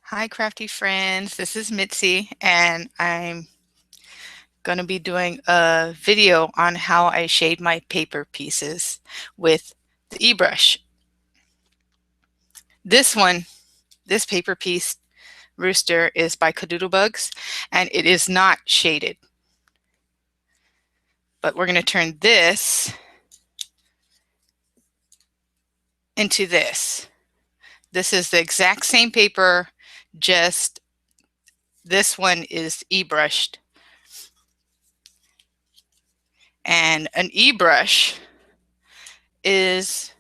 Hi, crafty friends. This is Mitzi, and I'm going to be doing a video on how I shade my paper pieces with the eBrush. This one, this paper piece rooster is by Cadoodlebugs, and it is not shaded. But we're going to turn this into this. This is the exact same paper, just this one is eBrushed. And an eBrush is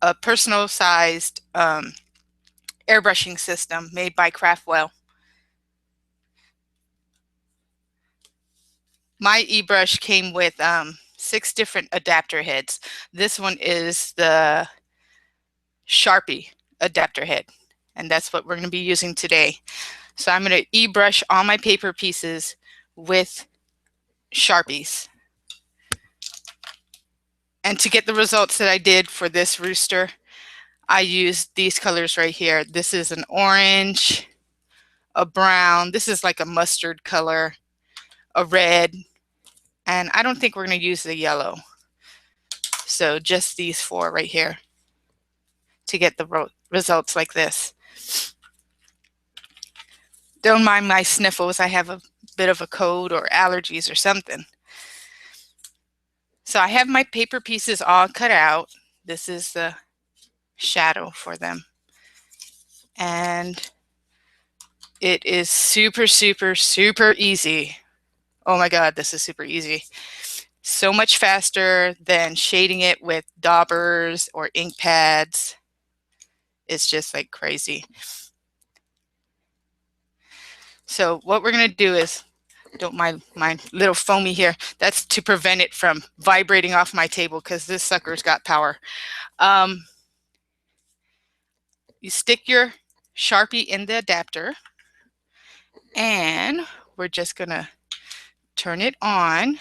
a personal sized airbrushing system made by Craftwell. My eBrush came with 6 different adapter heads. This one is the Sharpie adapter head, and that's what we're going to be using today. So I'm going to eBrush all my paper pieces with Sharpies. And to get the results that I did for this rooster, I used these colors right here. This is an orange, a brown, this is like a mustard color, a red, and I don't think we're going to use the yellow. So just these 4 right here to get the results like this. Don't mind my sniffles. I have a bit of a cold or allergies or something. So I have my paper pieces all cut out. This is the shadow for them. And it is super, super, super easy. Oh my God, this is super easy. So much faster than shading it with daubers or ink pads. It's just like crazy. So what we're going to do is, don't mind my little foamy here, that's to prevent it from vibrating off my table because this sucker's got power. You stick your Sharpie in the adapter, and we're just going to turn it on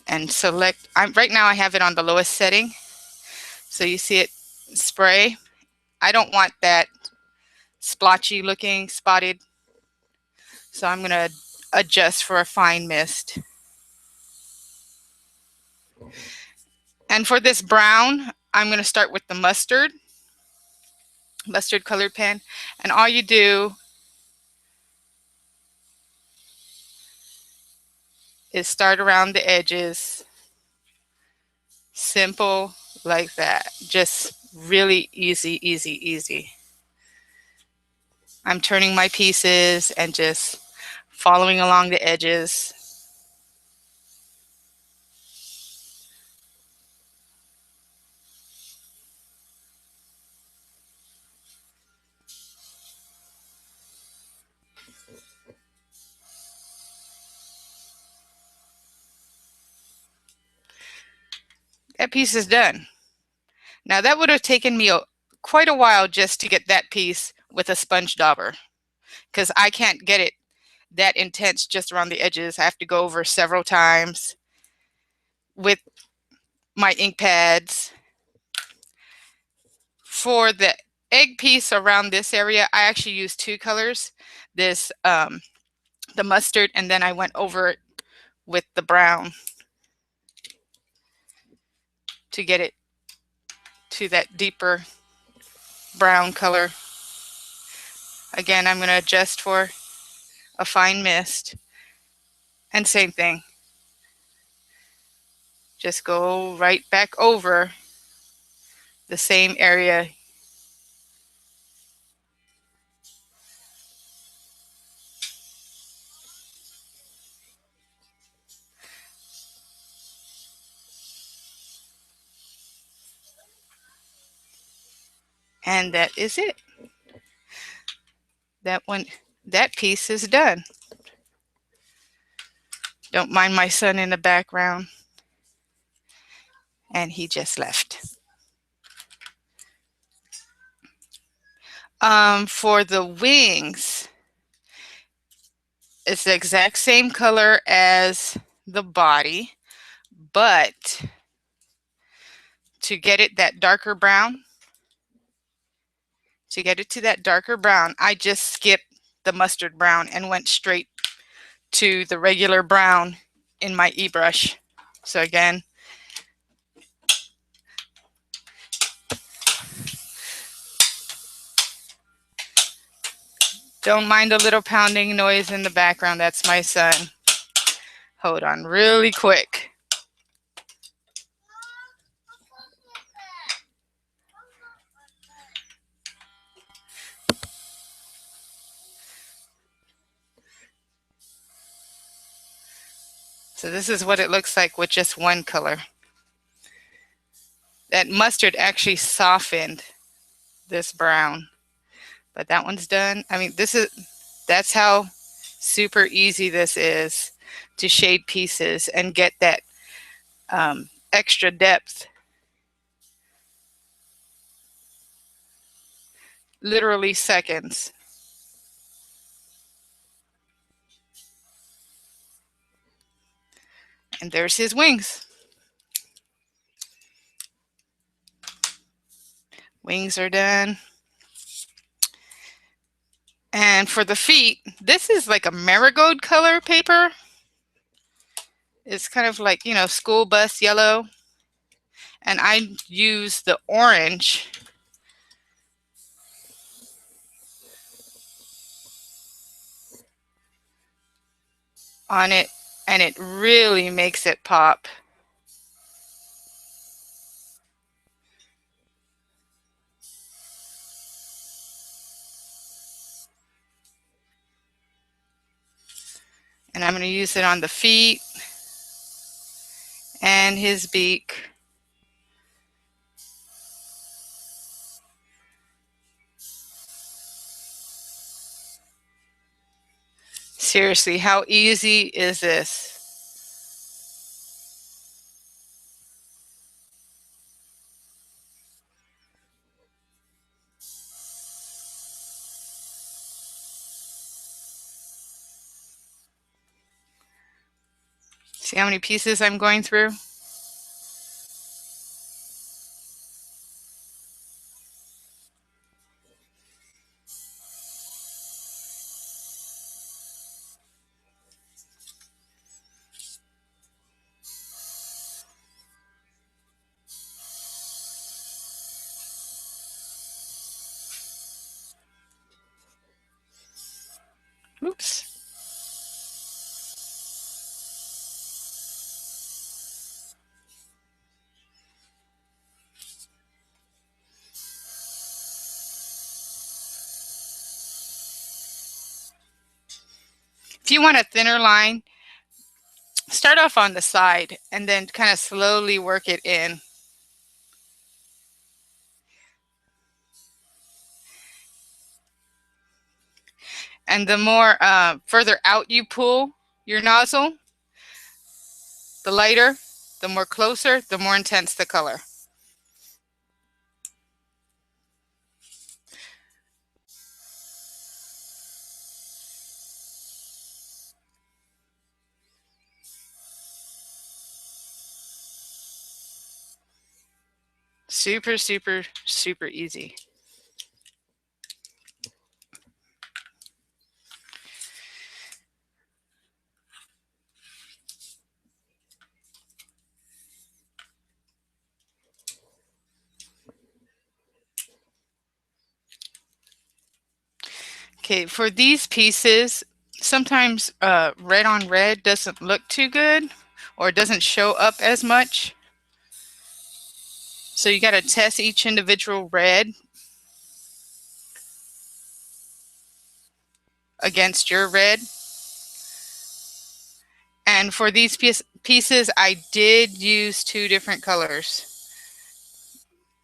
and select. Right now I have it on the lowest setting, so you see it spray. I don't want that splotchy looking spotted, so I'm going to adjust for a fine mist. And for this brown, I'm going to start with the mustard colored pen, and all you do is start around the edges, simple like that, just really easy, easy, easy. I'm turning my pieces and just following along the edges. That piece is done. Now that would have taken me quite a while just to get that piece with a sponge dauber, because I can't get it that intense just around the edges. I have to go over several times with my ink pads. For the egg piece around this area, I actually used 2 colors, this the mustard, and then I went over it with the brown to get it to that deeper brown color. Again, I'm going to adjust for a fine mist, and same thing. Just go right back over the same area. And that is it. That piece is done. Don't mind my son in the background. And he just left. For the wings, it's the exact same color as the body, but to get it that darker brown, to get it to that darker brown. I just skipped the mustard brown and went straight to the regular brown in my eBrush. So again, don't mind a little pounding noise in the background. That's my son. Hold on really quick. So this is what it looks like with just one color. That mustard actually softened this brown, but that one's done. I mean, that's how super easy this is to shade pieces and get that extra depth. Literally seconds. And there's his wings. Wings are done. And for the feet, this is like a marigold color paper. It's kind of like, you know, school bus yellow. And I use the orange on it, and it really makes it pop. And I'm going to use it on the feet and his beak. Seriously, how easy is this? See how many pieces I'm going through? Oops. If you want a thinner line, start off on the side and then kind of slowly work it in. And the more further out you pull your nozzle, the lighter, the more closer, the more intense the color. Super, super, super easy. Okay, for these pieces, sometimes red on red doesn't look too good or doesn't show up as much. So you got to test each individual red against your red. And for these pieces, I did use two different colors.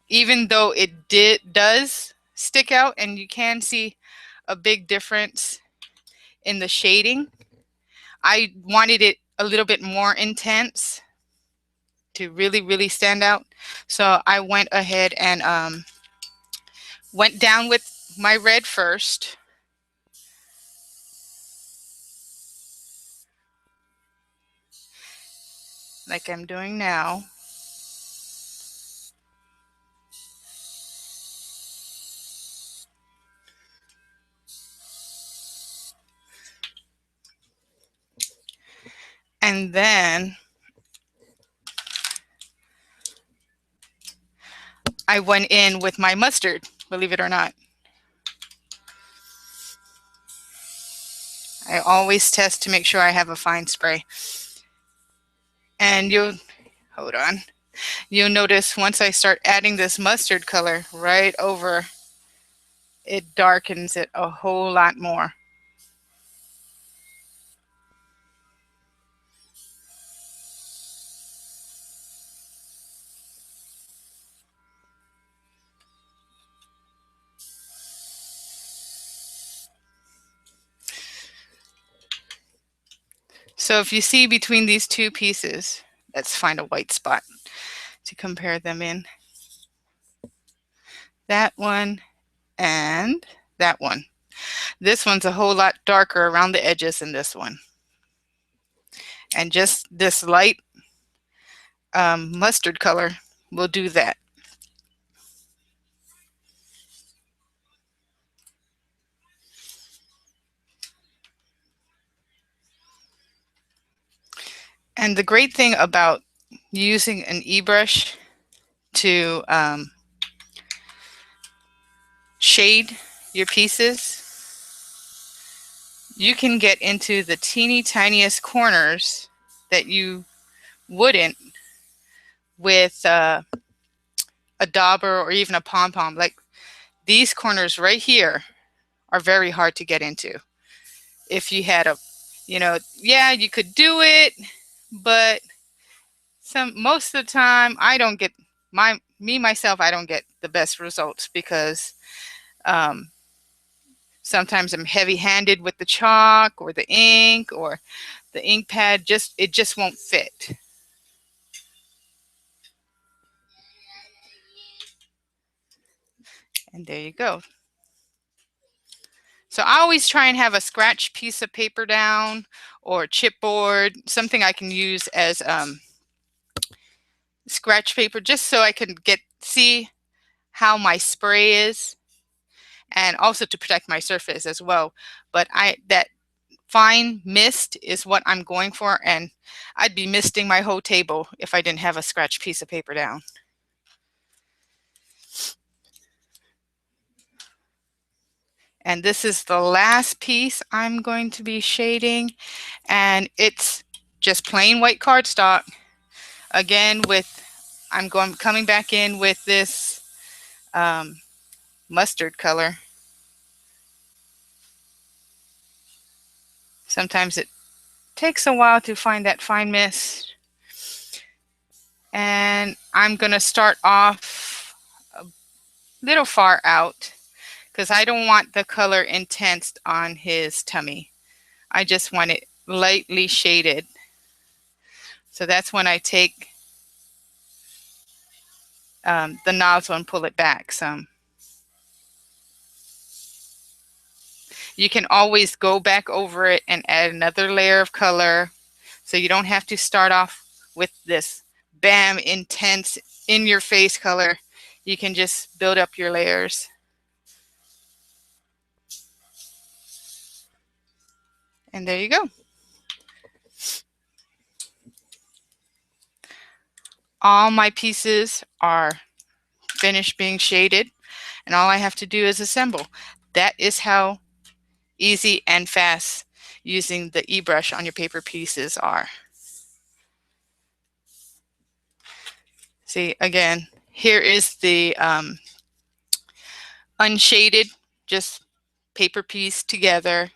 Even though it does stick out and you can see a big difference in the shading, I wanted it a little bit more intense to really, really stand out. So I went ahead and went down with my red first. Like I'm doing now. And then I went in with my mustard, believe it or not. I always test to make sure I have a fine spray. And hold on, you'll notice once I start adding this mustard color right over, it darkens it a whole lot more. So if you see between these two pieces, let's find a white spot to compare them in. That one and that one. This one's a whole lot darker around the edges than this one. And just this light mustard color will do that. And the great thing about using an eBrush to shade your pieces, you can get into the teeny tiniest corners that you wouldn't with a dauber or even a pom-pom. Like these corners right here are very hard to get into. If you had yeah, you could do it, but most of the time I don't get myself, I don't get the best results because sometimes I'm heavy-handed with the chalk or the ink, or the ink pad it just won't fit. And there you go. So I always try and have a scratch piece of paper down or chipboard, something I can use as scratch paper, just so I can see how my spray is, and also to protect my surface as well. But that fine mist is what I'm going for, and I'd be misting my whole table if I didn't have a scratch piece of paper down. And this is the last piece I'm going to be shading, and it's just plain white cardstock. Again, I'm coming back in with this mustard color. Sometimes it takes a while to find that fine mist. And I'm going to start off a little far out because I don't want the color intense on his tummy. I just want it lightly shaded. So that's when I take the nozzle and pull it back some. You can always go back over it and add another layer of color, so you don't have to start off with this bam intense in your face color. You can just build up your layers. And there you go. All my pieces are finished being shaded, and all I have to do is assemble. That is how easy and fast using the eBrush on your paper pieces are. See, again, here is the unshaded, just paper piece together,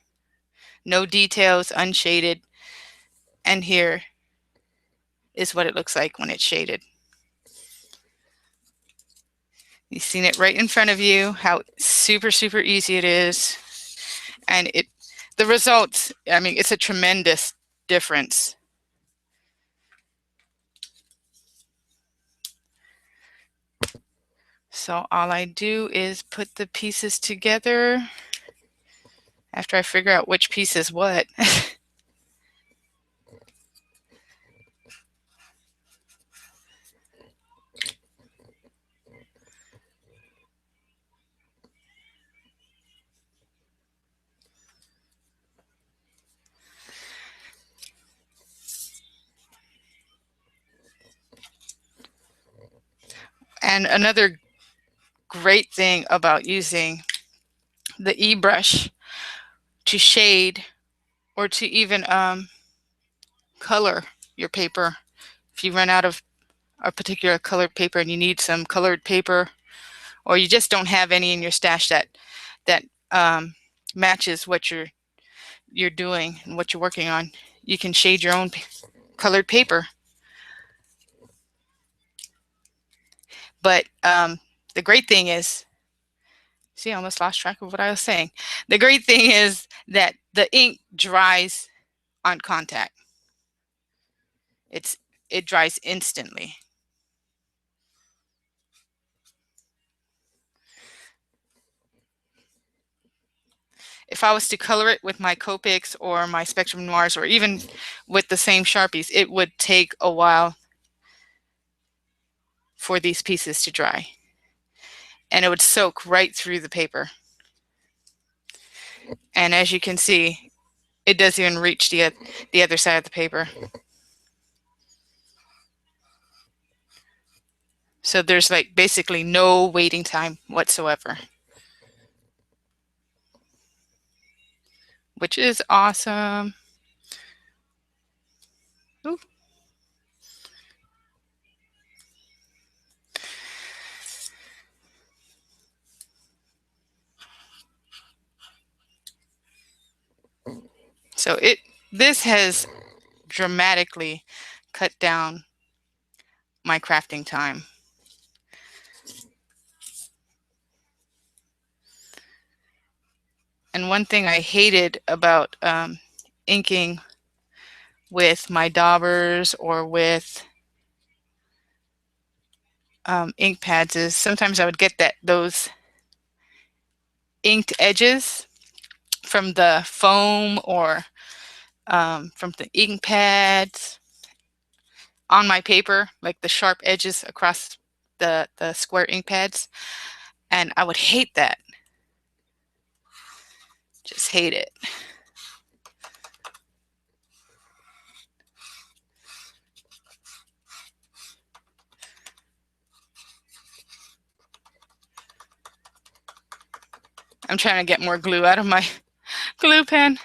no details, unshaded. And here is what it looks like when it's shaded. You've seen it right in front of you, how super, super easy it is. And the results, I mean, it's a tremendous difference. So all I do is put the pieces together after I figure out which piece is what. And another great thing about using the eBrush to shade or to even color your paper, if you run out of a particular colored paper and you need some colored paper, or you just don't have any in your stash that matches what you're doing and what you're working on, you can shade your own colored paper. But the great thing is, see, I almost lost track of what I was saying. The great thing is that the ink dries on contact. It dries instantly. If I was to color it with my Copics or my Spectrum Noirs or even with the same Sharpies, it would take a while for these pieces to dry. And it would soak right through the paper. And as you can see, it doesn't even reach the other side of the paper. So there's like basically no waiting time whatsoever, which is awesome. Ooh. So this has dramatically cut down my crafting time. And one thing I hated about inking with my daubers or with ink pads is sometimes I would get those inked edges from the foam or from the ink pads on my paper, like the sharp edges across the square ink pads, and I would hate that. Just hate it. I'm trying to get more glue out of my glue pen.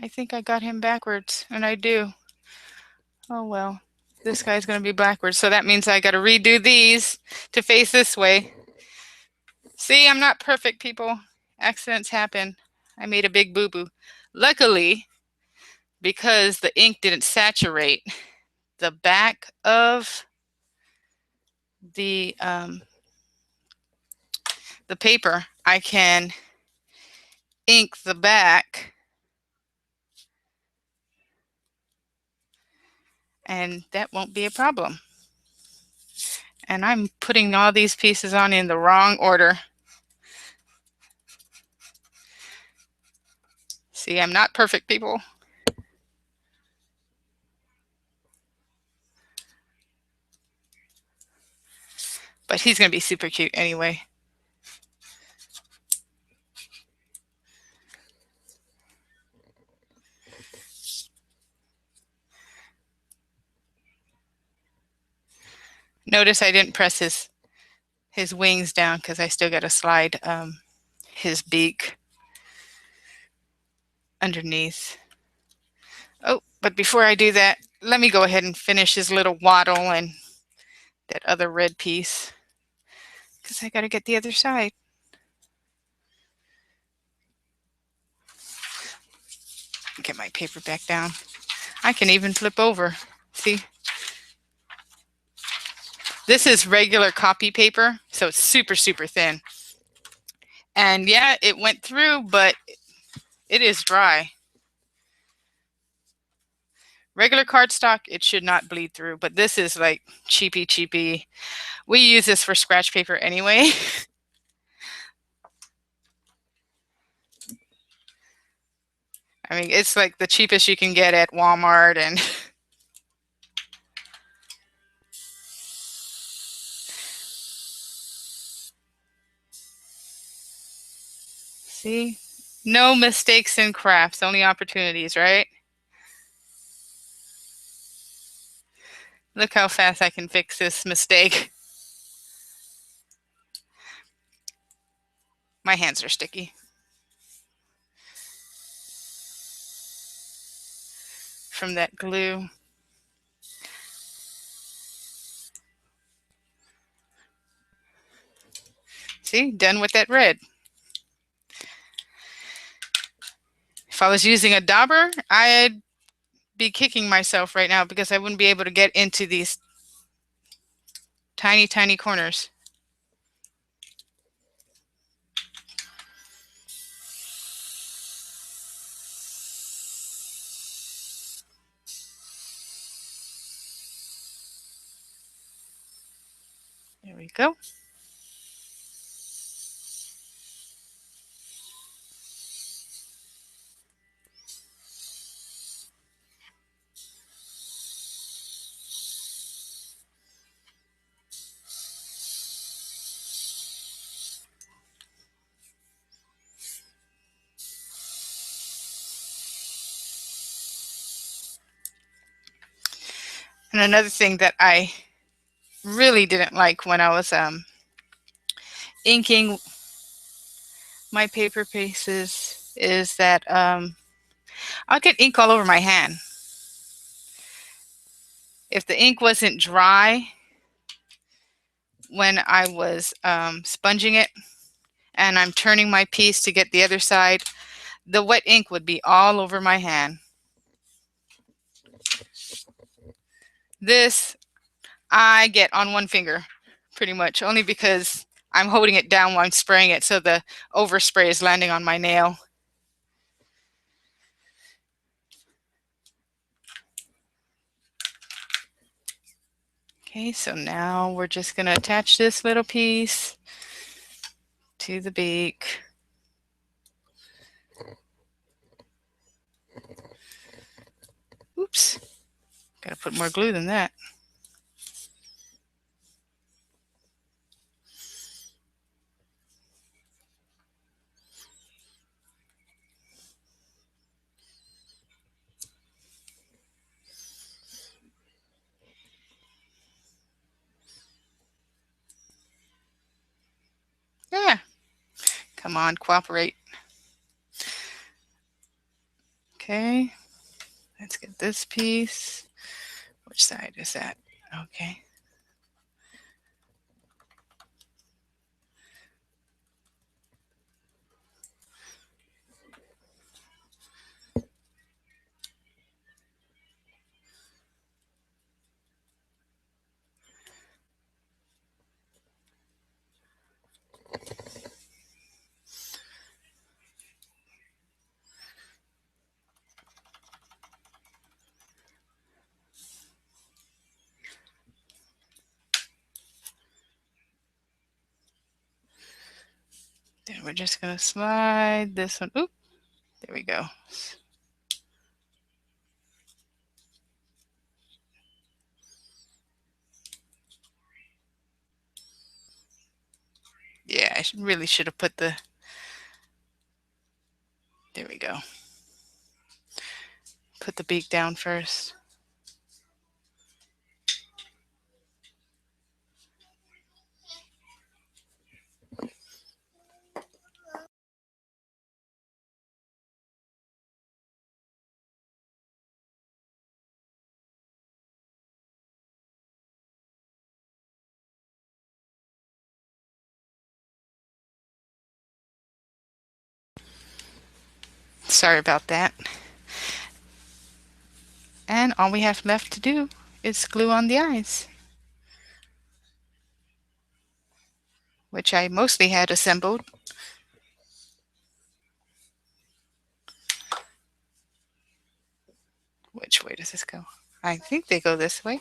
I think I got him backwards, and I do. Oh well, this guy's going to be backwards, so that means I got to redo these to face this way. See, I'm not perfect, people. Accidents happen. I made a big boo-boo. Luckily, because the ink didn't saturate the back of the paper, I can ink the back, and that won't be a problem. And I'm putting all these pieces on in the wrong order. See, I'm not perfect, people. But he's going to be super cute anyway. Notice I didn't press his wings down because I still got to slide his beak underneath. Oh, but before I do that, let me go ahead and finish his little waddle and that other red piece because I got to get the other side. Get my paper back down. I can even flip over. See? This is regular copy paper, so it's super, super thin. And yeah, it went through, but it is dry. Regular cardstock, it should not bleed through, but this is like cheapy. We use this for scratch paper anyway. I mean, it's like the cheapest you can get at Walmart. And See? No mistakes in crafts, only opportunities, right? Look how fast I can fix this mistake. My hands are sticky from that glue. See, done with that red. If I was using a dauber, I'd be kicking myself right now because I wouldn't be able to get into these tiny, tiny corners. There we go. And another thing that I really didn't like when I was inking my paper pieces is that I'll get ink all over my hand. If the ink wasn't dry when I was sponging it and I'm turning my piece to get the other side, the wet ink would be all over my hand. This I get on one finger pretty much, only because I'm holding it down while I'm spraying it, so the overspray is landing on my nail. Okay, so now we're just going to attach this little piece to the beak. Oops, got to put more glue than that. Yeah, come on, cooperate. Okay, let's get this piece. Which side is that? Okay. Then we're just going to slide this one. Oop, there we go. Yeah, I really should have put the, there we go. Put the beak down first. Sorry about that. And all we have left to do is glue on the eyes, which I mostly had assembled. Which way does this go? I think they go this way.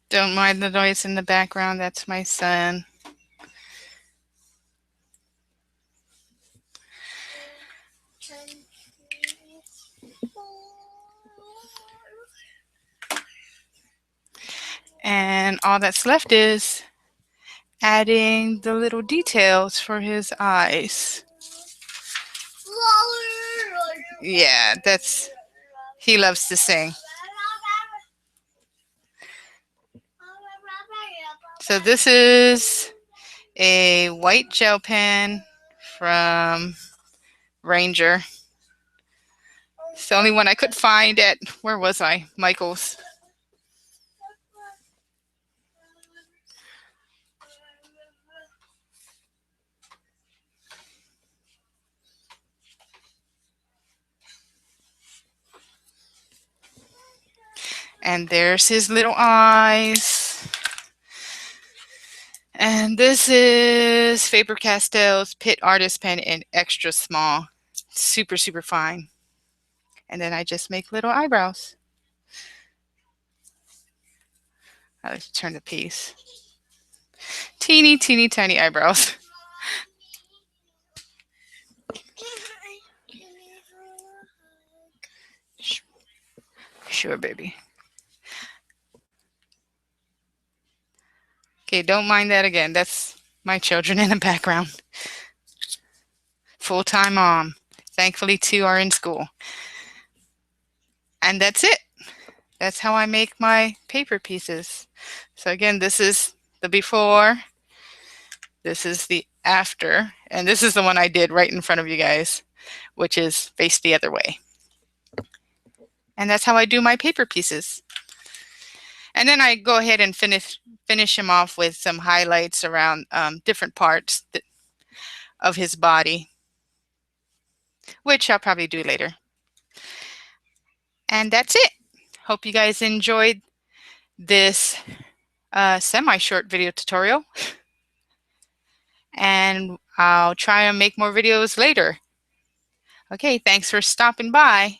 Don't mind the noise in the background, that's my son. And all that's left is adding the little details for his eyes. Yeah, he loves to sing. So this is a white gel pen from Ranger. It's the only one I could find at, where was I? Michael's. And there's his little eyes. And this is Faber-Castell's Pitt Artist Pen in extra small. Super, super fine. And then I just make little eyebrows. I like to turn the piece. Teeny, teeny, tiny eyebrows. Sure, baby. Okay, don't mind that again. That's my children in the background. Full-time mom. Thankfully, 2 are in school. And that's it. That's how I make my paper pieces. So again, this is the before. This is the after. And this is the one I did right in front of you guys, which is faced the other way. And that's how I do my paper pieces. And then I go ahead and finish him off with some highlights around different parts of his body, which I'll probably do later. And that's it. Hope you guys enjoyed this semi-short video tutorial. And I'll try and make more videos later. Okay, thanks for stopping by.